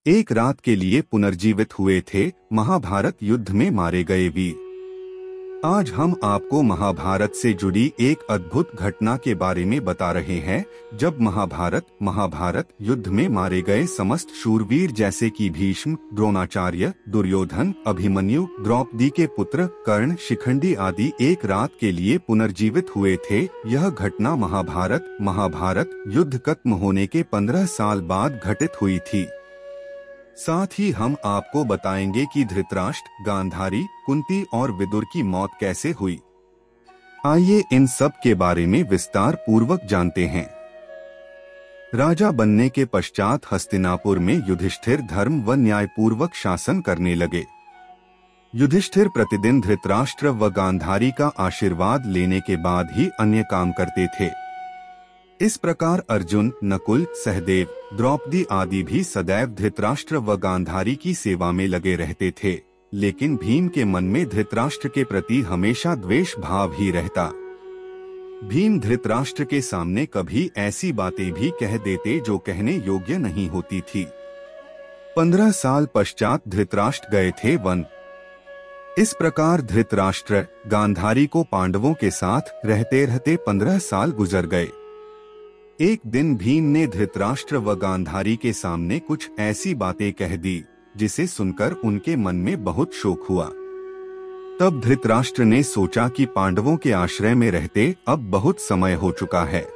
एक रात के लिए पुनर्जीवित हुए थे महाभारत युद्ध में मारे गए वीर। आज हम आपको महाभारत से जुड़ी एक अद्भुत घटना के बारे में बता रहे हैं, जब महाभारत युद्ध में मारे गए समस्त शूरवीर जैसे कि भीष्म, द्रोणाचार्य, दुर्योधन, अभिमन्यु, द्रौपदी के पुत्र कर्ण, शिखंडी आदि एक रात के लिए पुनर्जीवित हुए थे। यह घटना महाभारत युद्ध खत्म होने के 15 साल बाद घटित हुई थी। साथ ही हम आपको बताएंगे कि धृतराष्ट्र, गांधारी, कुंती और विदुर की मौत कैसे हुई। आइए इन सब के बारे में विस्तार पूर्वक जानते हैं। राजा बनने के पश्चात हस्तिनापुर में युधिष्ठिर धर्म व न्याय पूर्वक शासन करने लगे। युधिष्ठिर प्रतिदिन धृतराष्ट्र व गांधारी का आशीर्वाद लेने के बाद ही अन्य काम करते थे। इस प्रकार अर्जुन, नकुल, सहदेव, द्रौपदी आदि भी सदैव धृतराष्ट्र व गांधारी की सेवा में लगे रहते थे, लेकिन भीम के मन में धृतराष्ट्र के प्रति हमेशा द्वेष भाव ही रहता। भीम धृतराष्ट्र के सामने कभी ऐसी बातें भी कह देते जो कहने योग्य नहीं होती थी। 15 साल पश्चात धृतराष्ट्र गए थे वन। इस प्रकार धृतराष्ट्र, गांधारी को पांडवों के साथ रहते रहते 15 साल गुजर गए। एक दिन भीम ने धृतराष्ट्र व गांधारी के सामने कुछ ऐसी बातें कह दी जिसे सुनकर उनके मन में बहुत शोक हुआ। तब धृतराष्ट्र ने सोचा कि पांडवों के आश्रय में रहते अब बहुत समय हो चुका है,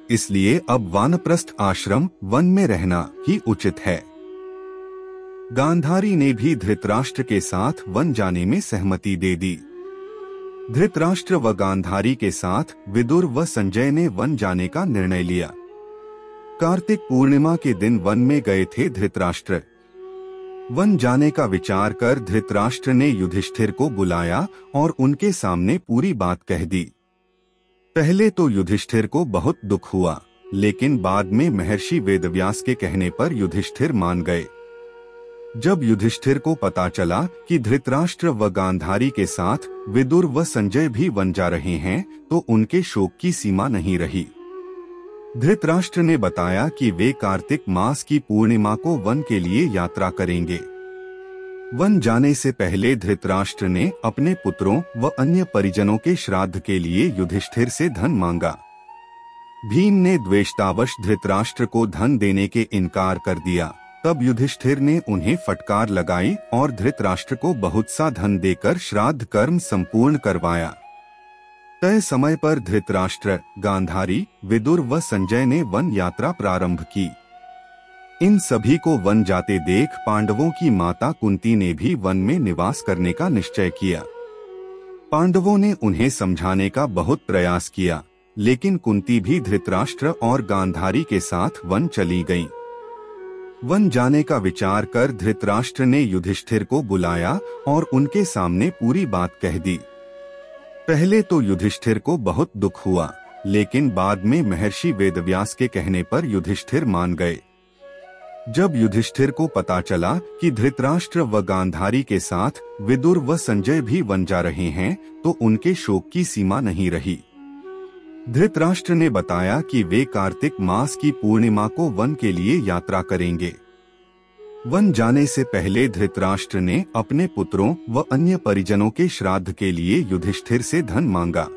इसलिए अब वानप्रस्थ आश्रम वन में रहना ही उचित है। गांधारी ने भी धृतराष्ट्र के साथ वन जाने में सहमति दे दी। धृतराष्ट्र व गांधारी के साथ विदुर व संजय ने वन जाने का निर्णय लिया। कार्तिक पूर्णिमा के दिन वन में गए थे धृतराष्ट्र। वन जाने का विचार कर धृतराष्ट्र ने युधिष्ठिर को बुलाया और उनके सामने पूरी बात कह दी। पहले तो युधिष्ठिर को बहुत दुख हुआ, लेकिन बाद में महर्षि वेदव्यास के कहने पर युधिष्ठिर मान गए। जब युधिष्ठिर को पता चला कि धृतराष्ट्र व गांधारी के साथ विदुर व संजय भी वन जा रहे हैं, तो उनके शोक की सीमा नहीं रही। धृतराष्ट्र ने बताया कि वे कार्तिक मास की पूर्णिमा को वन के लिए यात्रा करेंगे। वन जाने से पहले धृतराष्ट्र ने अपने पुत्रों व अन्य परिजनों के श्राद्ध के लिए युधिष्ठिर से धन मांगा। भीम ने द्वेषतावश धृतराष्ट्र को धन देने के इनकार कर दिया। तब युधिष्ठिर ने उन्हें फटकार लगाई और धृतराष्ट्र को बहुत सा धन देकर श्राद्ध कर्म संपूर्ण करवाया। तय समय पर धृतराष्ट्र, गांधारी, विदुर व संजय ने वन यात्रा प्रारंभ की। इन सभी को वन जाते देख पांडवों की माता कुंती ने भी वन में निवास करने का निश्चय किया। पांडवों ने उन्हें समझाने का बहुत प्रयास किया, लेकिन कुंती भी धृतराष्ट्र और गांधारी के साथ वन चली गईं। वन जाने का विचार कर धृतराष्ट्र ने युधिष्ठिर को बुलाया और उनके सामने पूरी बात कह दी। पहले तो युधिष्ठिर को बहुत दुख हुआ, लेकिन बाद में महर्षि वेदव्यास के कहने पर युधिष्ठिर मान गए। जब युधिष्ठिर को पता चला कि धृतराष्ट्र व गांधारी के साथ विदुर व संजय भी वन जा रहे हैं, तो उनके शोक की सीमा नहीं रही। धृतराष्ट्र ने बताया कि वे कार्तिक मास की पूर्णिमा को वन के लिए यात्रा करेंगे। वन जाने से पहले धृतराष्ट्र ने अपने पुत्रों व अन्य परिजनों के श्राद्ध के लिए युधिष्ठिर से धन मांगा।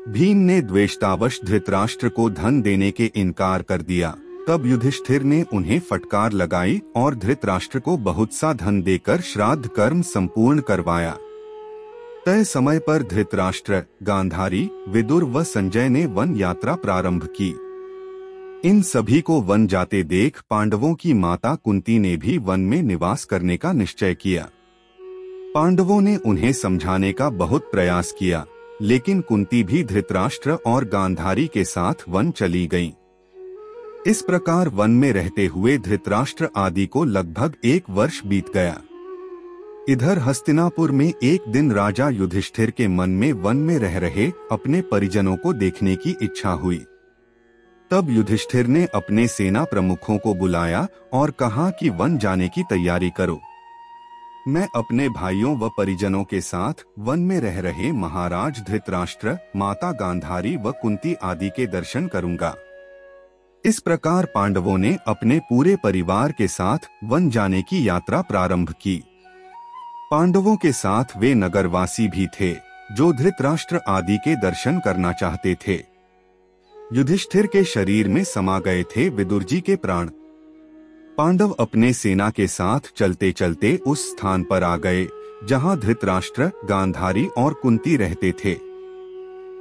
भीम ने द्वेषतावश धृतराष्ट्र को धन देने के इनकार कर दिया। तब युधिष्ठिर ने उन्हें फटकार लगाई और धृतराष्ट्र को बहुत सा धन देकर श्राद्ध कर्म संपूर्ण करवाया। तय समय पर धृतराष्ट्र, गांधारी, विदुर व संजय ने वन यात्रा प्रारंभ की। इन सभी को वन जाते देख पांडवों की माता कुंती ने भी वन में निवास करने का निश्चय किया। पांडवों ने उन्हें समझाने का बहुत प्रयास किया, लेकिन कुंती भी धृतराष्ट्र और गांधारी के साथ वन चली गईं। इस प्रकार वन में रहते हुए धृतराष्ट्र आदि को लगभग 1 वर्ष बीत गया। इधर हस्तिनापुर में एक दिन राजा युधिष्ठिर के मन में वन में रह रहे अपने परिजनों को देखने की इच्छा हुई। तब युधिष्ठिर ने अपने सेना प्रमुखों को बुलाया और कहा कि वन जाने की तैयारी करो। मैं अपने भाइयों व परिजनों के साथ वन में रह रहे महाराज धृतराष्ट्र, माता गांधारी व कुंती आदि के दर्शन करूंगा। इस प्रकार पांडवों ने अपने पूरे परिवार के साथ वन जाने की यात्रा प्रारंभ की। पांडवों के साथ वे नगरवासी भी थे जो धृतराष्ट्र आदि के दर्शन करना चाहते थे। युधिष्ठिर के शरीर में समा गए थे विदुर जी के प्राण। पांडव अपने सेना के साथ चलते चलते उस स्थान पर आ गए जहां धृतराष्ट्र, गांधारी और कुंती रहते थे।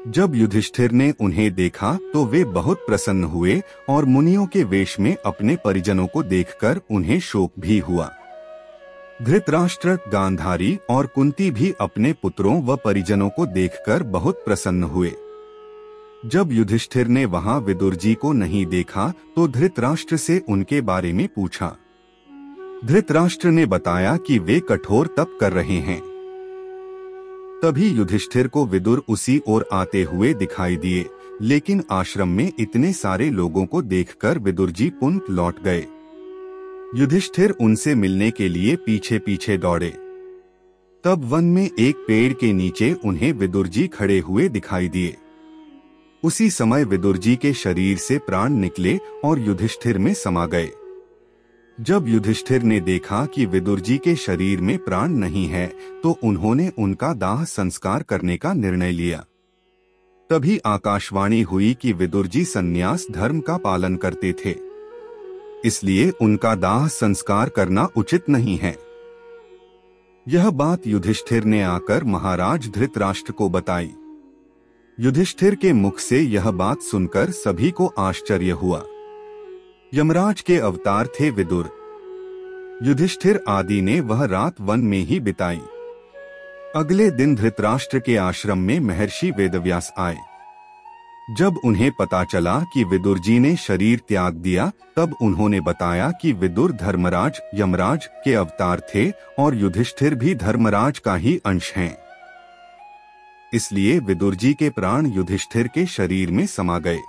जब युधिष्ठिर ने उन्हें देखा तो वे बहुत प्रसन्न हुए और मुनियों के वेश में अपने परिजनों को देखकर उन्हें शोक भी हुआ। धृतराष्ट्र, गांधारी और कुंती भी अपने पुत्रों व परिजनों को देखकर बहुत प्रसन्न हुए। जब युधिष्ठिर ने वहां विदुर जी को नहीं देखा तो धृतराष्ट्र से उनके बारे में पूछा। धृतराष्ट्र ने बताया कि वे कठोर तप कर रहे हैं। तभी युधिष्ठिर को विदुर उसी ओर आते हुए दिखाई दिए, लेकिन आश्रम में इतने सारे लोगों को देखकर विदुर जी पुनः लौट गए। युधिष्ठिर उनसे मिलने के लिए पीछे पीछे दौड़े। तब वन में एक पेड़ के नीचे उन्हें विदुर जी खड़े हुए दिखाई दिए। उसी समय विदुर जी के शरीर से प्राण निकले और युधिष्ठिर में समा गए। जब युधिष्ठिर ने देखा कि विदुर जी के शरीर में प्राण नहीं है तो उन्होंने उनका दाह संस्कार करने का निर्णय लिया। तभी आकाशवाणी हुई कि विदुर जी संन्यास धर्म का पालन करते थे, इसलिए उनका दाह संस्कार करना उचित नहीं है। यह बात युधिष्ठिर ने आकर महाराज धृतराष्ट्र को बताई। युधिष्ठिर के मुख से यह बात सुनकर सभी को आश्चर्य हुआ। यमराज के अवतार थे विदुर। युधिष्ठिर आदि ने वह रात वन में ही बिताई। अगले दिन धृतराष्ट्र के आश्रम में महर्षि वेदव्यास आए। जब उन्हें पता चला कि विदुर जी ने शरीर त्याग दिया तब उन्होंने बताया कि विदुर धर्मराज यमराज के अवतार थे और युधिष्ठिर भी धर्मराज का ही अंश हैं। इसलिए विदुर जी के प्राण युधिष्ठिर के शरीर में समा गए।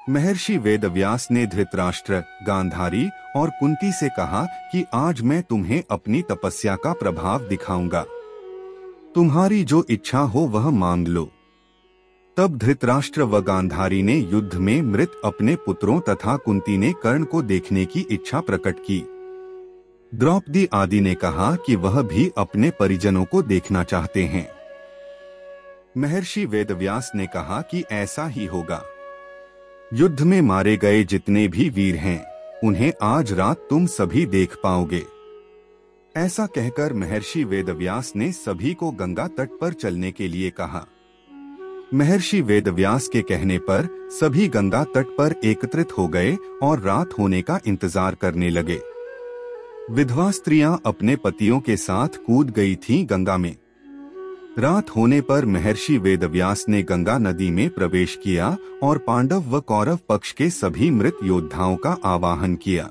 महर्षि वेदव्यास ने धृतराष्ट्र, गांधारी और कुंती से कहा कि आज मैं तुम्हें अपनी तपस्या का प्रभाव दिखाऊंगा। तुम्हारी जो इच्छा हो वह मांग लो। तब धृतराष्ट्र व गांधारी ने युद्ध में मृत अपने पुत्रों तथा कुंती ने कर्ण को देखने की इच्छा प्रकट की। द्रौपदी आदि ने कहा कि वह भी अपने परिजनों को देखना चाहते हैं। महर्षि वेदव्यास ने कहा कि ऐसा ही होगा। युद्ध में मारे गए जितने भी वीर हैं, उन्हें आज रात तुम सभी देख पाओगे। ऐसा कहकर महर्षि वेदव्यास ने सभी को गंगा तट पर चलने के लिए कहा। महर्षि वेदव्यास के कहने पर सभी गंगा तट पर एकत्रित हो गए और रात होने का इंतजार करने लगे। विधवा स्त्रियां अपने पतियों के साथ कूद गई थीं गंगा में। रात होने पर महर्षि वेदव्यास ने गंगा नदी में प्रवेश किया और पांडव व कौरव पक्ष के सभी मृत योद्धाओं का आवाहन किया।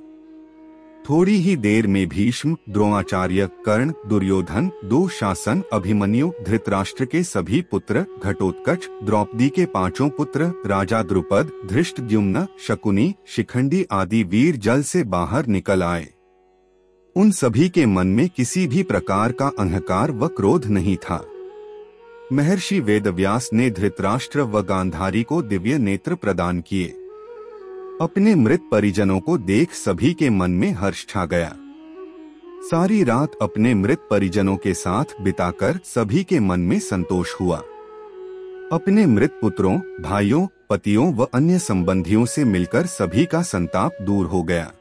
थोड़ी ही देर में भीष्म, द्रोणाचार्य, कर्ण, दुर्योधन, दुःशासन, अभिमन्यु, धृतराष्ट्र के सभी पुत्र, घटोत्कच, द्रौपदी के 5 पुत्र, राजा द्रुपद, धृष्टद्युम्न, शकुनी, शिखंडी आदि वीर जल से बाहर निकल आए। उन सभी के मन में किसी भी प्रकार का अहंकार व क्रोध नहीं था। महर्षि वेदव्यास ने धृतराष्ट्र व गांधारी को दिव्य नेत्र प्रदान किए। अपने मृत परिजनों को देख सभी के मन में हर्ष छा गया। सारी रात अपने मृत परिजनों के साथ बिताकर सभी के मन में संतोष हुआ। अपने मृत पुत्रों, भाइयों, पतियों व अन्य संबंधियों से मिलकर सभी का संताप दूर हो गया।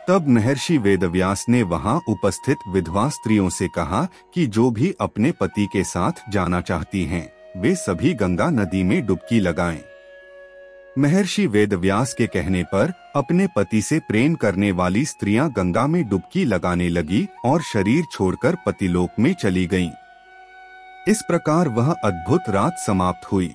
तब महर्षि वेदव्यास ने वहां उपस्थित विधवा स्त्रियों से कहा कि जो भी अपने पति के साथ जाना चाहती हैं, वे सभी गंगा नदी में डुबकी लगाएं। महर्षि वेदव्यास के कहने पर अपने पति से प्रेम करने वाली स्त्रियां गंगा में डुबकी लगाने लगी और शरीर छोड़कर पतिलोक में चली गईं। इस प्रकार वह अद्भुत रात समाप्त हुई।